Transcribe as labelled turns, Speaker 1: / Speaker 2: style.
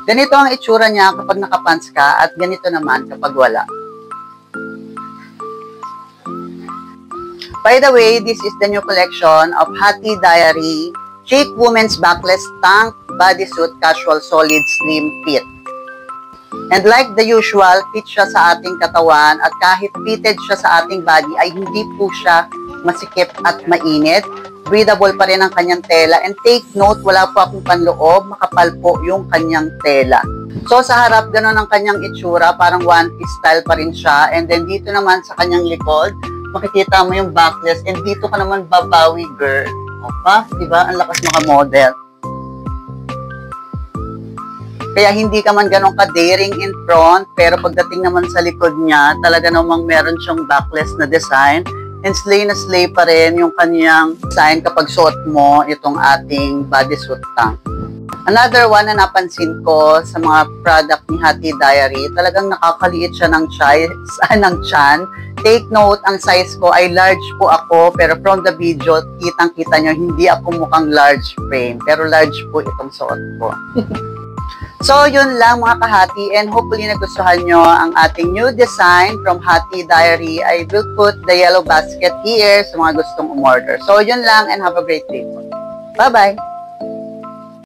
Speaker 1: Ganito ang itsura niya kapag nakapants ka at ganito naman kapag wala. By the way, this is the new collection of Hati Diary Chic Women's Backless Tank Bodysuit Casual Solid Slim Fit. And like the usual, fit siya sa ating katawan at kahit fitted siya sa ating body ay hindi po siya masikip at mainit. Breathable pa rin ang kanyang tela. And take note, wala po akong panloob, makapal po yung kanyang tela. So sa harap, ganun ang kanyang itsura, parang one piece style pa rin siya. And then dito naman sa kanyang likod, makikita mo yung backless and dito ka naman babawi, girl. Opa, diba? Ang lakas maka-model. Kaya hindi ka man ganun ka-daring in front, pero pagdating naman sa likod niya, talaga namang meron siyang backless na design. And slay na slay pa rin yung kanyang design kapag suot mo itong ating bodysuit tank. Another one na napansin ko sa mga product ni Hati Diary, talagang nakakaliit siya ng tiyan. Take note, ang size ko ay large po ako, pero from the video, kitang-kita nyo, hindi ako mukhang large frame, pero large po itong suot ko. So, yun lang mga kahati, and hopefully nagustuhan nyo ang ating new design from Hati Diary. I will put the yellow basket here sa mga gustong umorder. So, yun lang, and have a great day. Bye-bye!